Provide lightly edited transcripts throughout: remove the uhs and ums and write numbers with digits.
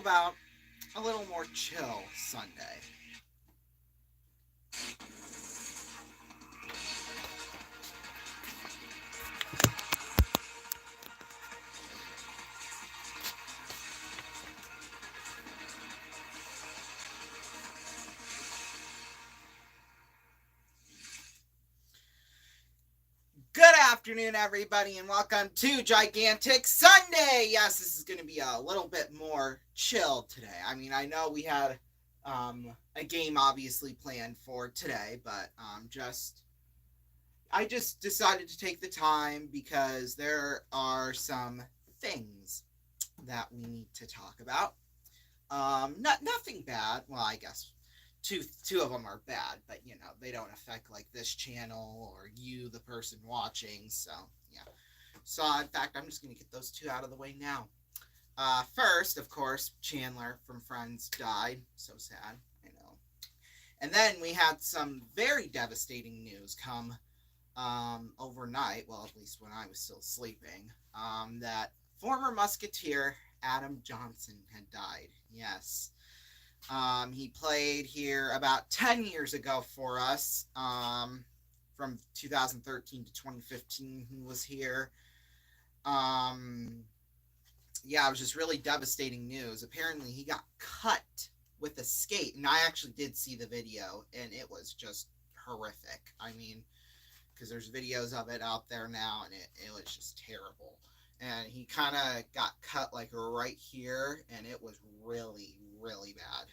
about a little more chill Sunday? Good afternoon, everybody, and welcome to Gigantic Sunday. Yes, this is going to be a little bit more chill today. I mean, I know we had a game obviously planned for today, but I just decided to take the time because there are some things that we need to talk about. Nothing bad. Well, I guess two of them are bad, but they don't affect like this channel or you, the person watching. So yeah. So in fact, I'm just gonna get those two out of the way now. First, of course, Chandler from Friends died. So sad, I know. And then we had some very devastating news come overnight. Well, at least when I was still sleeping. That former Musketeer Adam Johnson had died. Yes. He played here about 10 years ago for us. From 2013 to 2015, he was here. Um, yeah, it was just really devastating news. Apparently, he got cut with a skate, and I actually did see the video, and it was just horrific. I mean, because there's videos of it out there now, and it was just terrible. And he kind of got cut like right here, and it was really, really bad.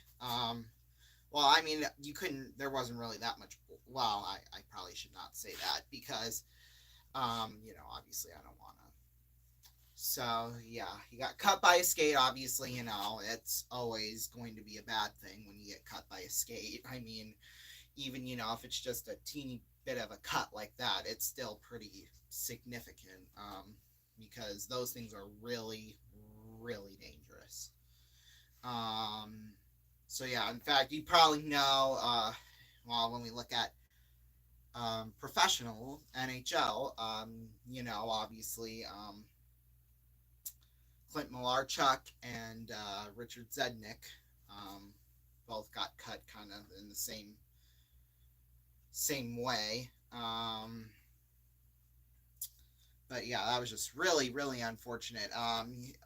Well, I mean, there wasn't really that much. Well, I probably should not say that because, obviously I don't want to. So, yeah, he got cut by a skate. Obviously, it's always going to be a bad thing when you get cut by a skate. I mean, even, if it's just a teeny bit of a cut like that, it's still pretty significant because those things are really, really dangerous. So yeah, in fact, you probably know, when we look at professional NHL, obviously, Clint Malarchuk and Richard Zednik both got cut kind of in the same way. But yeah, that was just really, really unfortunate.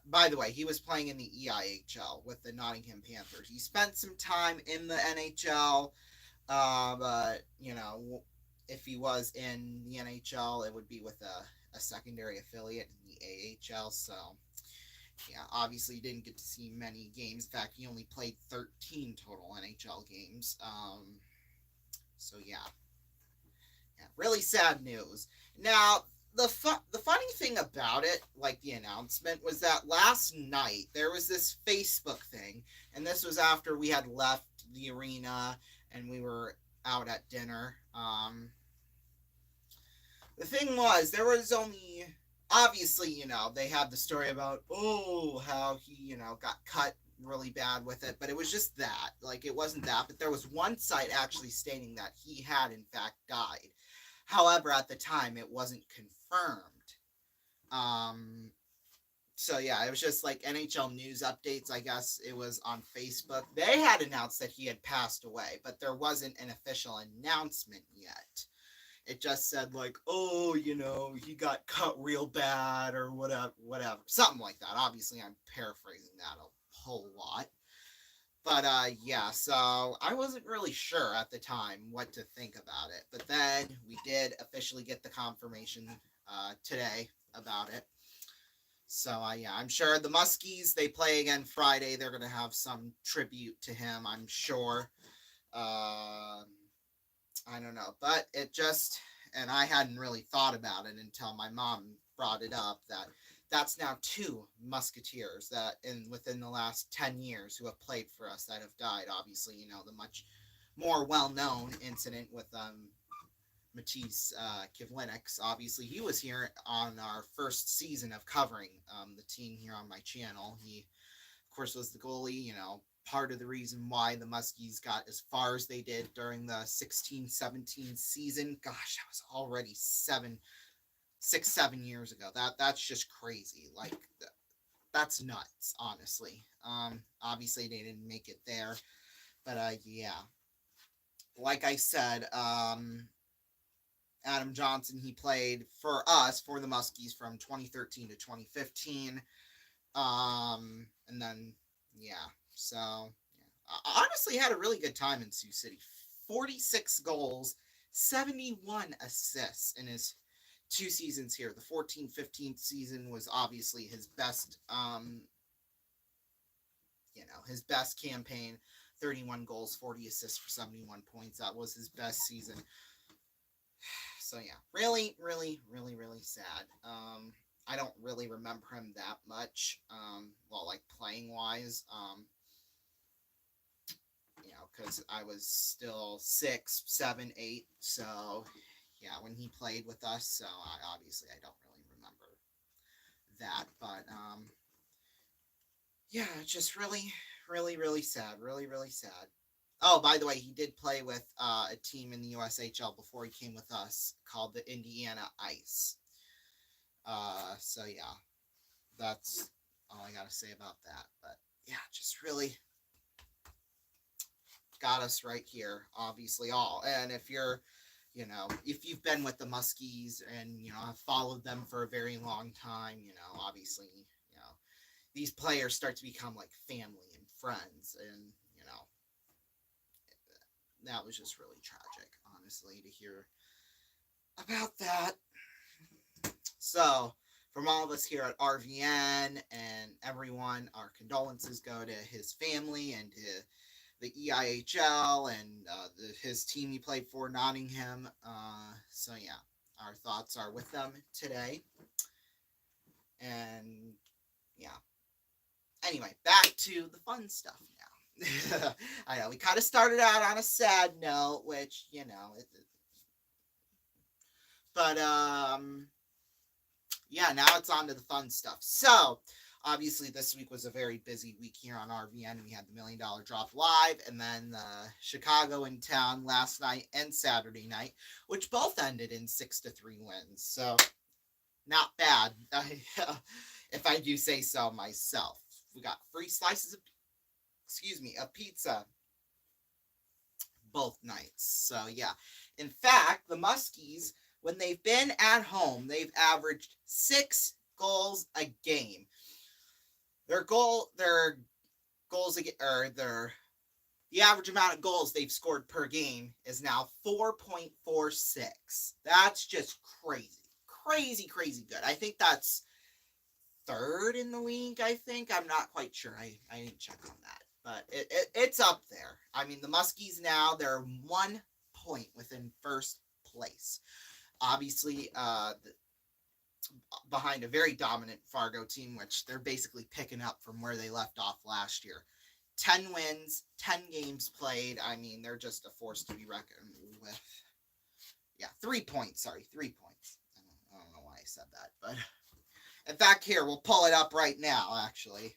By the way, he was playing in the EIHL with the Nottingham Panthers. He spent some time in the NHL, but if he was in the NHL, it would be with a secondary affiliate in the AHL. So yeah, obviously he didn't get to see many games. In fact, he only played 13 total NHL games. So yeah, really sad news. Now, the funny thing about it, like the announcement, was that last night there was this Facebook thing, and this was after we had left the arena and we were out at dinner. The thing was, there was only obviously, they had the story about how he, got cut really bad with it, but it was just that. Like, it wasn't that, but there was one site actually stating that he had in fact died. However, at the time, it wasn't confirmed. Um, so yeah, it was just like NHL news updates. I guess it was on Facebook. They had announced that he had passed away, but there wasn't an official announcement yet. It just said like, he got cut real bad or whatever, something like that. Obviously, I'm paraphrasing that a whole lot. But yeah, so I wasn't really sure at the time what to think about it. But then we did officially get the confirmation today about it. So yeah, I'm sure the Muskies, they play again Friday. They're gonna have some tribute to him, I'm sure. I don't know, but and I hadn't really thought about it until my mom brought it up that that's now two Musketeers that within the last 10 years who have played for us that have died. Obviously, the much more well-known incident with Matisse Kivleniks. Obviously, he was here on our first season of covering the team here on my channel. He, of course, was the goalie, part of the reason why the Muskies got as far as they did during the 16-17 season. Gosh, that was already 7 years ago. That's just crazy. Like, that's nuts, honestly. Obviously they didn't make it there, but yeah, like I said, Adam Johnson, he played for us for the Muskies from 2013 to 2015. And then yeah, so yeah. I honestly had a really good time in Sioux City. 46 goals, 71 assists in his 2 seasons here. The 14-15 season was obviously his best, his best campaign. 31 goals, 40 assists for 71 points. That was his best season. So yeah, really, really, really, really sad. I don't really remember him that much. Well, like playing wise, because I was still 6, 7, 8. So yeah, when he played with us, so I don't really remember that. But yeah, just really, really, really sad. Really, really sad. Oh, by the way, he did play with a team in the USHL before he came with us called the Indiana Ice. So yeah, that's all I gotta say about that. But yeah, just really got us right here, obviously all. And if you're, if you've been with the Muskies and have followed them for a very long time, obviously, these players start to become like family and friends, and that was just really tragic, honestly, to hear about that. So, from all of us here at RVN and everyone, our condolences go to his family and to the EIHL and his team he played for, Nottingham. So, yeah, our thoughts are with them today. And, yeah. Anyway, back to the fun stuff now. I know we kind of started out on a sad note, which but yeah, now it's on to the fun stuff. So obviously this week was a very busy week here on RVN. We had the $1 Million Drop live, and then Chicago in town last night and Saturday night, which both ended in 6-3 wins. So not bad, if I do say so myself. We got free slices of pizza both nights. So yeah, in fact, the Muskies, when they've been at home, they've averaged 6 goals a game. The average amount of goals they've scored per game is now 4.46. That's just crazy good. I think that's third in the league. I'm not quite sure. I didn't check on that, but it's up there. I mean, the Muskies now, they're 1 point within first place. Obviously, behind a very dominant Fargo team, which they're basically picking up from where they left off last year. 10 wins, 10 games played. I mean, they're just a force to be reckoned with. Yeah, 3 points. Sorry, 3 points. I don't know why I said that, but in fact, here, we'll pull it up right now, actually.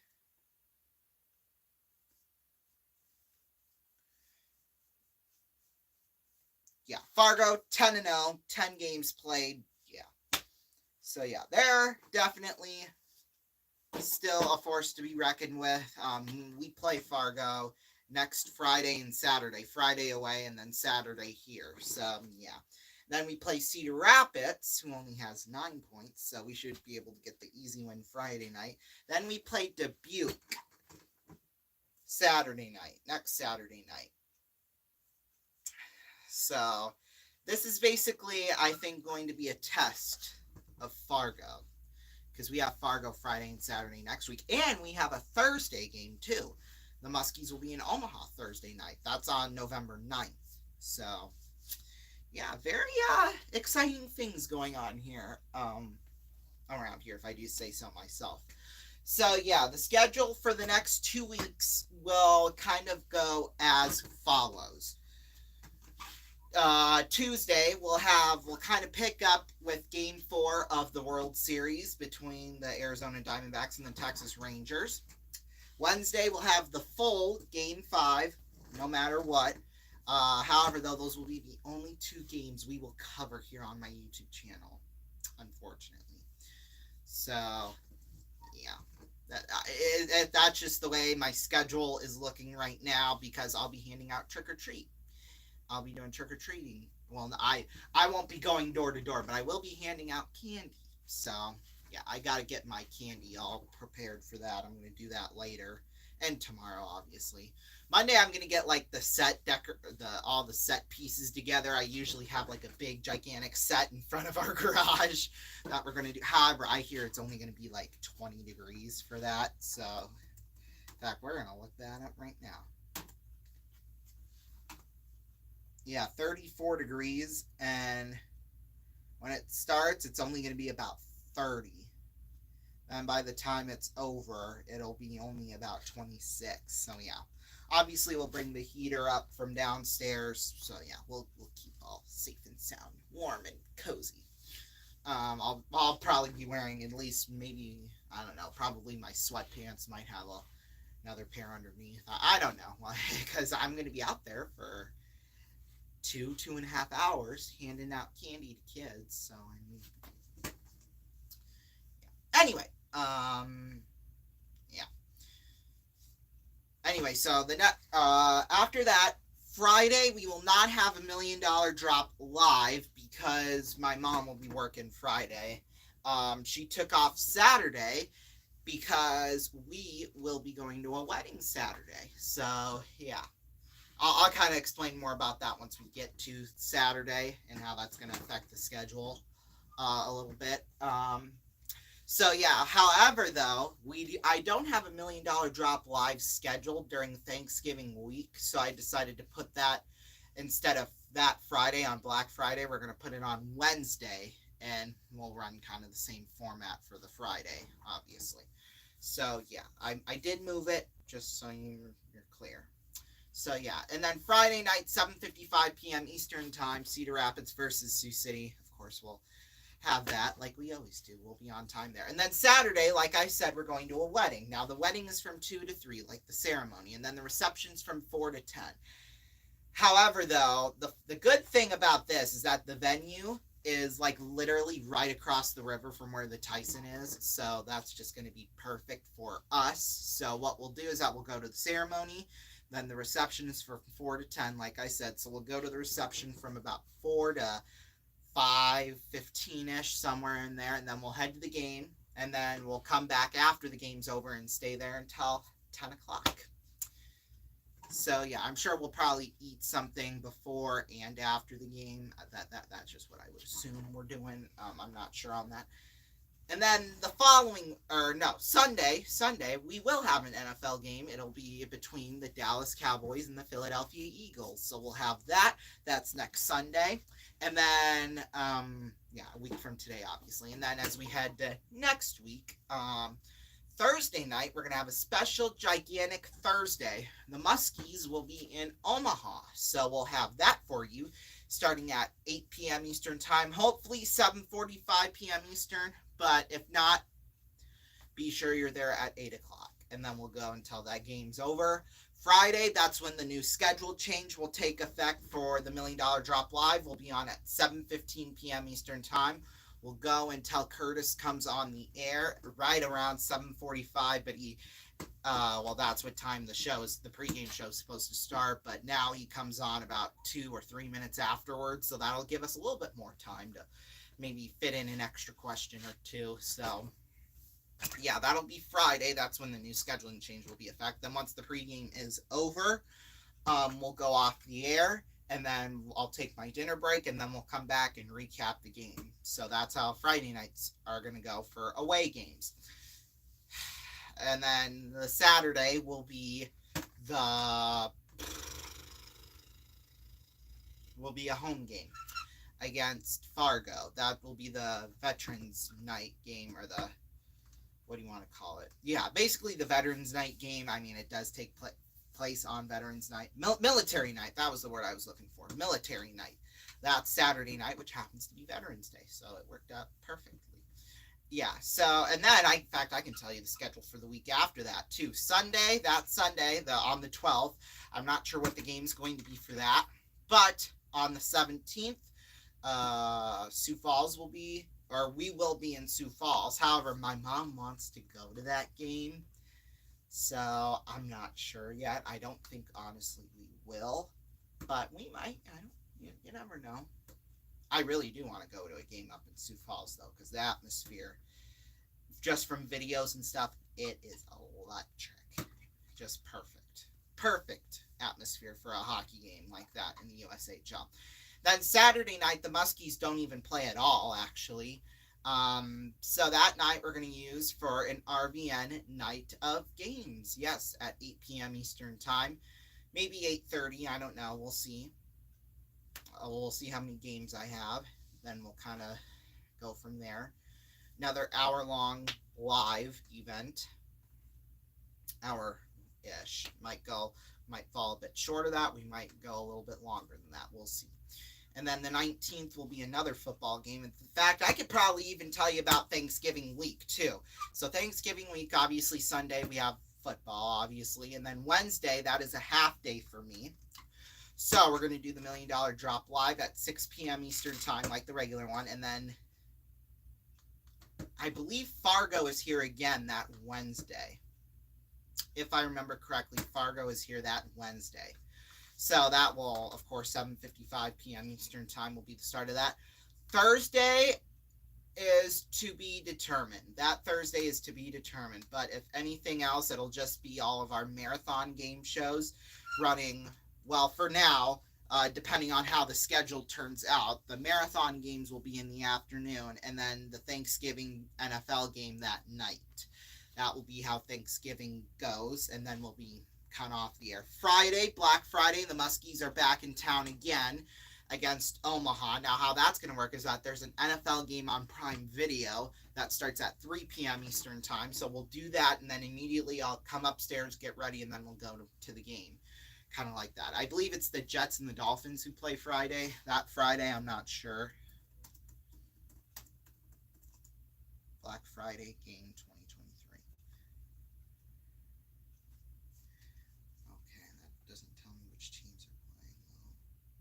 Yeah, Fargo, 10-0, 10 games played. Yeah. So, yeah, they're definitely still a force to be reckoned with. We play Fargo next Friday and Saturday. Friday away and then Saturday here. So, yeah. Then we play Cedar Rapids, who only has 9 points, so we should be able to get the easy win Friday night. Then we play Dubuque next Saturday night. So, this is basically, I think, going to be a test of Fargo, because we have Fargo Friday and Saturday next week, and we have a Thursday game, too. The Muskies will be in Omaha Thursday night. That's on November 9th. So, yeah, very exciting things going on here around here, if I do say so myself. So yeah, the schedule for the next 2 weeks will kind of go as follows. Tuesday we'll kind of pick up with Game 4 of the World Series between the Arizona Diamondbacks and the Texas Rangers. Wednesday we'll have the full Game 5, no matter what. However, though, those will be the only 2 games we will cover here on my YouTube channel, unfortunately. So, yeah. That's just the way my schedule is looking right now because I'll be handing out trick or treat. I'll be doing trick or treating. Well, I won't be going door to door, but I will be handing out candy. So yeah, I got to get my candy all prepared for that. I'm going to do that later and tomorrow, obviously. Monday, I'm gonna get like the all the set pieces together. I usually have like a big gigantic set in front of our garage that we're gonna do. However, I hear it's only gonna be like 20 degrees for that. So, in fact, we're gonna look that up right now. Yeah, 34 degrees, and when it starts, it's only gonna be about 30. And by the time it's over, it'll be only about 26. So yeah, obviously we'll bring the heater up from downstairs. So yeah, we'll keep all safe and sound, warm and cozy. I'll probably be wearing at least maybe I don't know, probably my sweatpants. Might have another pair underneath. I don't know because I'm gonna be out there for 2.5 hours handing out candy to kids. So I mean, anyway, yeah. Anyway, so after that Friday we will not have $1,000,000 drop live because my mom will be working Friday. She took off Saturday because we will be going to a wedding Saturday. So yeah, I'll kind of explain more about that once we get to Saturday and how that's going to affect the schedule a little bit. So yeah, however though, I don't have $1,000,000 drop live scheduled during Thanksgiving week, so I decided to put that instead of that Friday on Black Friday, we're gonna put it on Wednesday, and we'll run kind of the same format for the Friday, obviously. So yeah, I did move it just so you're clear. So yeah, and then Friday night, 7:55 p.m. Eastern Time, Cedar Rapids versus Sioux City. Of course, we'll have that like we always do. We'll be on time there. And then Saturday, like I said, we're going to a wedding. Now the wedding is from 2 to 3, like the ceremony, and then the reception's from 4 to 10. However, though, the good thing about this is that the venue is like literally right across the river from where the Tyson is. So that's just going to be perfect for us. So what we'll do is that we'll go to the ceremony. Then the reception is from 4 to 10, like I said. So we'll go to the reception from about 4 to 5:15ish, somewhere in there, and then we'll head to the game, and then we'll come back after the game's over and stay there until 10 o'clock. So yeah, I'm sure we'll probably eat something before and after the game. That's just what I would assume we're doing. I'm not sure on that. And then the following, or no, Sunday, we will have an NFL game. It'll be between the Dallas Cowboys and the Philadelphia Eagles. So we'll have that. That's next Sunday. And then, yeah, a week from today, obviously. And then as we head to next week, Thursday night, we're going to have a special gigantic Thursday. The Muskies will be in Omaha. So we'll have that for you starting at 8 p.m. Eastern Time. Hopefully 7:45 p.m. Eastern. But if not, be sure you're there at 8 o'clock. And then we'll go until that game's over. Friday, that's when the new schedule change will take effect for the $1,000,000 Drop Live. We'll be on at 7:15 p.m. Eastern Time. We'll go until Curtis comes on the air right around 7:45. But well, that's what time the pregame show is supposed to start. But now he comes on about 2 or 3 minutes afterwards. So that'll give us a little bit more time to maybe fit in an extra question or two. So yeah, that'll be Friday. That's when the new scheduling change will be effective. Then once the pregame is over, we'll go off the air, and then I'll take my dinner break, and then we'll come back and recap the game. So that's how Friday nights are going to go for away games. And then the Saturday will be a home game against Fargo. That will be the Veterans Night game, or the, what do you want to call it? Yeah, basically the Veterans Night game. I mean, it does take place on Veterans Night. Military Night, that was the word I was looking for. Military Night. That's Saturday night, which happens to be Veterans Day, so it worked out perfectly. Yeah, so, and then, in fact, I can tell you the schedule for the week after that, too. Sunday, on the 12th, I'm not sure what the game's going to be for that, but on the 17th, Sioux Falls will be or we will be in Sioux Falls. However, my mom wants to go to that game, so I'm not sure yet. I don't think honestly we will, but we might. I don't. You never know. I really do want to go to a game up in Sioux Falls though, because the atmosphere, just from videos and stuff, it is electric. Just perfect. Perfect atmosphere for a hockey game like that in the USHL. Then Saturday night, the Muskies don't even play at all, actually. So that night we're going to use for an RVN night of games. Yes, at 8 p.m. Eastern time. Maybe 8:30, I don't know. We'll see. We'll see how many games I have. Then we'll kind of go from there. Another hour-long live event. Hour-ish. Might fall a bit short of that. We might go a little bit longer than that. We'll see. And then the 19th will be another football game. In fact, I could probably even tell you about Thanksgiving week, too. So Thanksgiving week, obviously Sunday, we have football, obviously. And then Wednesday, that is a half day for me. So we're going to do the $1 Million Drop live at 6 p.m. Eastern time, like the regular one. And then I believe Fargo is here again that Wednesday. If I remember correctly, Fargo is here that Wednesday. So that will, of course, 7:55 p.m. Eastern time will be the start of that. Thursday is to be determined. That Thursday is to be determined. But if anything else, it'll just be all of our marathon game shows running, well, for now, depending on how the schedule turns out. The marathon games will be in the afternoon, and then the Thanksgiving NFL game that night. That will be how Thanksgiving goes, and then we'll be kind of off the air. Friday, Black Friday, the Muskies are back in town again against Omaha. Now, how that's going to work is that there's an NFL game on Prime Video that starts at 3 p.m. Eastern time. So we'll do that, and then immediately I'll come upstairs, get ready, and then we'll go to the game. Kind of like that. I believe it's the Jets and the Dolphins who play Friday. That Friday, I'm not sure. Black Friday game 2023. Okay, that doesn't tell me which teams are playing.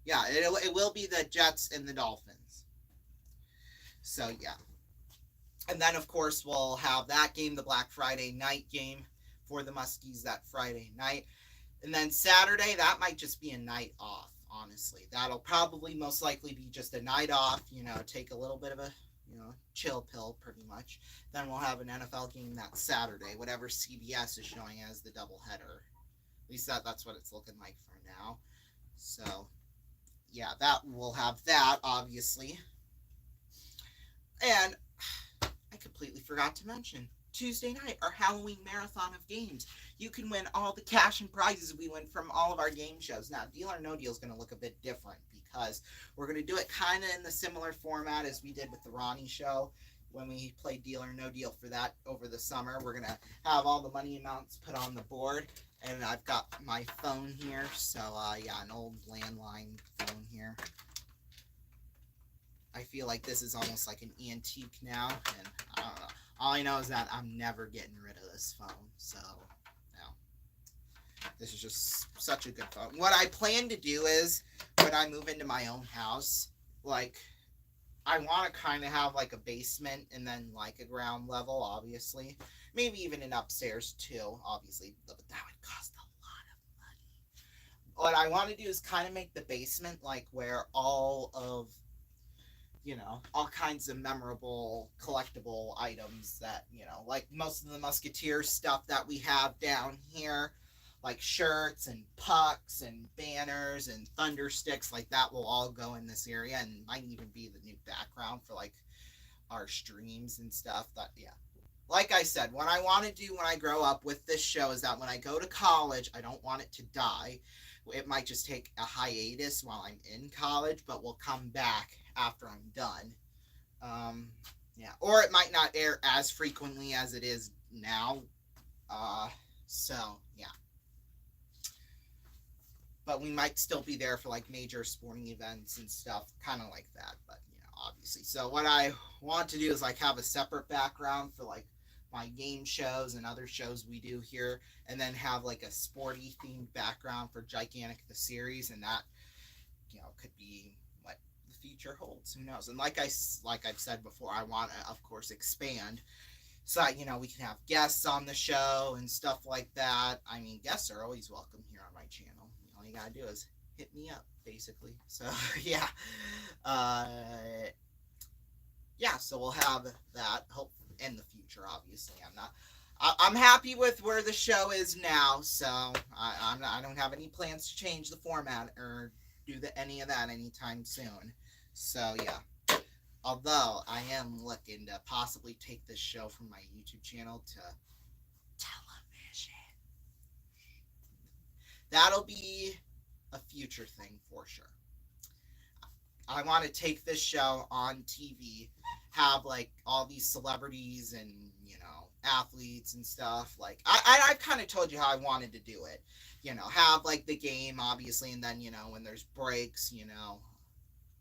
Yeah, it will be the Jets and the Dolphins. So, yeah. And then, of course, we'll have that game, the Black Friday night game for the Muskies that Friday night. And then Saturday, that might just be a night off, honestly. That'll probably most likely be just a night off, take a little bit of a, chill pill pretty much. Then we'll have an NFL game that Saturday, whatever CBS is showing as the doubleheader. At least that's what it's looking like for now. So, yeah, that we'll have that, obviously. And I completely forgot to mention, Tuesday night, our Halloween marathon of games. You can win all the cash and prizes we win from all of our game shows. Now, Deal or No Deal is going to look a bit different because we're going to do it kind of in the similar format as we did with the Ronnie show when we played Deal or No Deal for that over the summer. We're going to have all the money amounts put on the board, and I've got my phone here. So, yeah, an old landline phone here. I feel like this is almost like an antique now, and I don't know. All I know is that I'm never getting rid of this phone, so this is just such a good phone. What I plan to do is, when I move into my own house, like, I want to kind of have, like, a basement and then, like, a ground level, obviously. Maybe even an upstairs, too, obviously, but that would cost a lot of money. What I want to do is kind of make the basement, like, where all of all kinds of memorable collectible items that, like most of the Musketeers stuff that we have down here, like shirts and pucks and banners and thunder sticks, like that will all go in this area and might even be the new background for like our streams and stuff. That, yeah. Like I said, what I want to do when I grow up with this show is that when I go to college, I don't want it to die. It might just take a hiatus while I'm in college, but we'll come back after I'm done. Yeah, or it might not air as frequently as it is now. So, yeah. But we might still be there for like major sporting events and stuff, kind of like that, but obviously. So what I want to do is like have a separate background for like my game shows and other shows we do here, and then have like a sporty themed background for Gigantic the series, and that could be what, future holds. Who knows? And like I've said before, I want to, of course, expand so that, we can have guests on the show and stuff like that. I mean, guests are always welcome here on my channel. All you gotta do is hit me up, basically. So yeah, uh, yeah. So we'll have that hope in the future. Obviously, I'm happy with where the show is now, so I don't have any plans to change the format or do any of that anytime soon. So yeah. Although I am looking to possibly take this show from my YouTube channel to television. That'll be a future thing for sure. I want to take this show on TV, have like all these celebrities and athletes and stuff. Like I've kind of told you how I wanted to do it. Have like the game obviously, and then when there's breaks,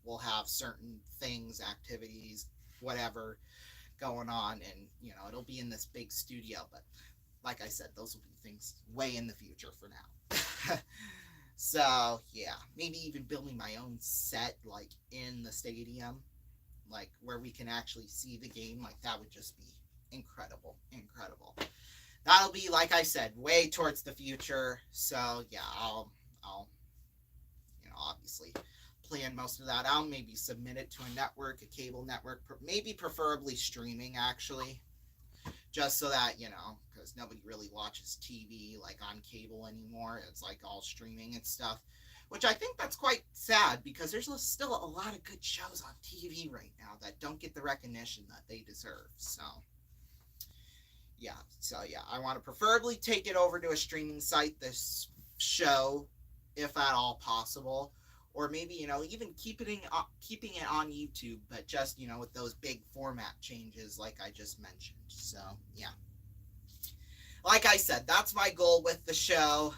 we'll have certain things, activities, whatever going on, and it'll be in this big studio. But like I said, those will be things way in the future for now. So yeah, maybe even building my own set like in the stadium, like where we can actually see the game. Like that would just be incredible. That'll be, like I said, way towards the future. So yeah, I'll obviously plan most of that out. Maybe submit it to a network, a cable network, maybe preferably streaming actually, just so that because nobody really watches TV like on cable anymore. It's like all streaming and stuff, which I think that's quite sad because there's still a lot of good shows on TV right now that don't get the recognition that they deserve. So yeah, I want to preferably take it over to a streaming site, this show, if at all possible, or maybe even keeping it on YouTube, but just with those big format changes like I just mentioned. So yeah, like I said, that's my goal with the show.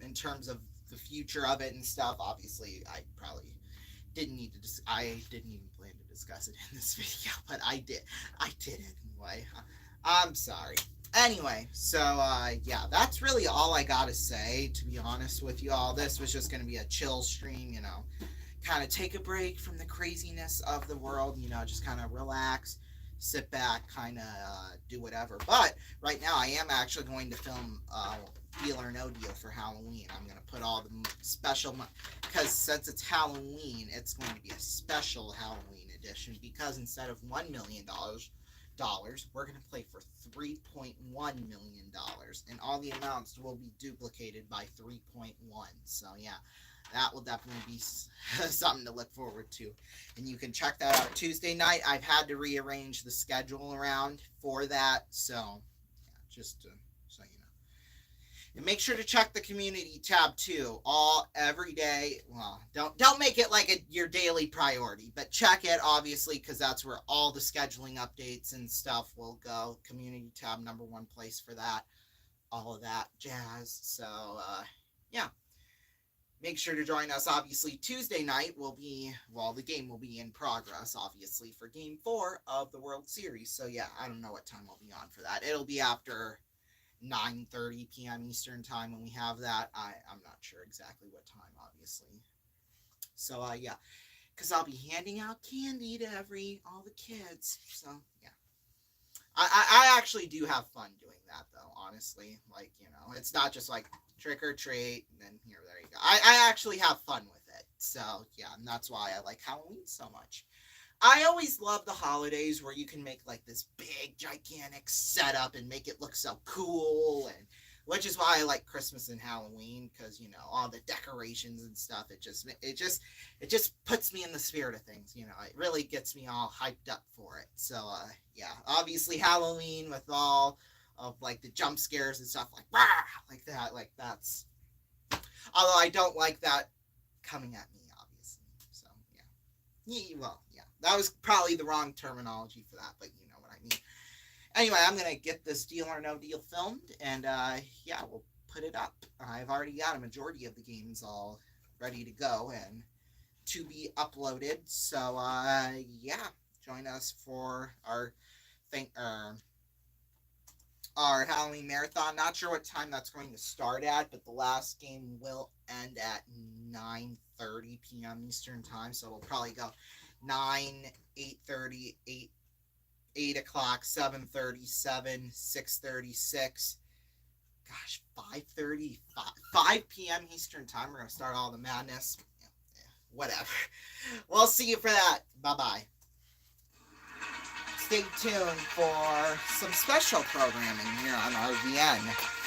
In terms of the future of it and stuff, obviously I probably didn't need to. I didn't even plan to discuss it in this video, but I did anyway. I'm sorry. Anyway, so yeah, that's really all I gotta say, to be honest with you all. This was just gonna be a chill stream, kind of take a break from the craziness of the world, just kind of relax, sit back, kind of do whatever. But right now I am actually going to film Deal or No Deal for Halloween. I'm going to put all the special, because since it's Halloween, it's going to be a special Halloween edition, because instead of $1 million, we're going to play for $3.1 million, and all the amounts will be duplicated by 3.1. So yeah, that will definitely be something to look forward to, and you can check that out Tuesday night. I've had to rearrange the schedule around for that, so yeah, just so you know. And make sure to check the community tab too, every day. Well, don't make it like your daily priority, but check it obviously, because that's where all the scheduling updates and stuff will go. Community tab, #1 place for that, all of that jazz. So yeah, make sure to join us. Obviously Tuesday night the game will be in progress obviously for game 4 of the World Series. So yeah, I don't know what time I'll be on for that. It'll be after 9:30 p.m. Eastern time when we have that. I'm not sure exactly what time, obviously. So yeah, because I'll be handing out candy to all the kids. So yeah, I actually do have fun doing that though. Honestly, like it's not just like trick or treat and then there you go. I actually have fun with it. So yeah, and that's why I like Halloween so much. I always love the holidays where you can make like this big gigantic setup and make it look so cool, and which is why I like Christmas and Halloween, because all the decorations and stuff, it just puts me in the spirit of things. It really gets me all hyped up for it. So yeah, obviously Halloween with all of like the jump scares and stuff like that, like that's, although I don't like that coming at me obviously. So yeah, well yeah, that was probably the wrong terminology for that, but you know what I mean. Anyway, I'm going to get this Deal or No Deal filmed, and yeah, we'll put it up. I've already got a majority of the games all ready to go and to be uploaded. So yeah, join us for our Halloween marathon. Not sure what time that's going to start at, but the last game will end at 9:30 8:30 p.m. Eastern time, so we'll probably go 9, 8:30, 8 o'clock, 7:30, 6:36. Gosh, 5:30, 5 p.m. Eastern time. We're going to start all the madness. Whatever. We'll see you for that. Bye-bye. Stay tuned for some special programming here on RVN.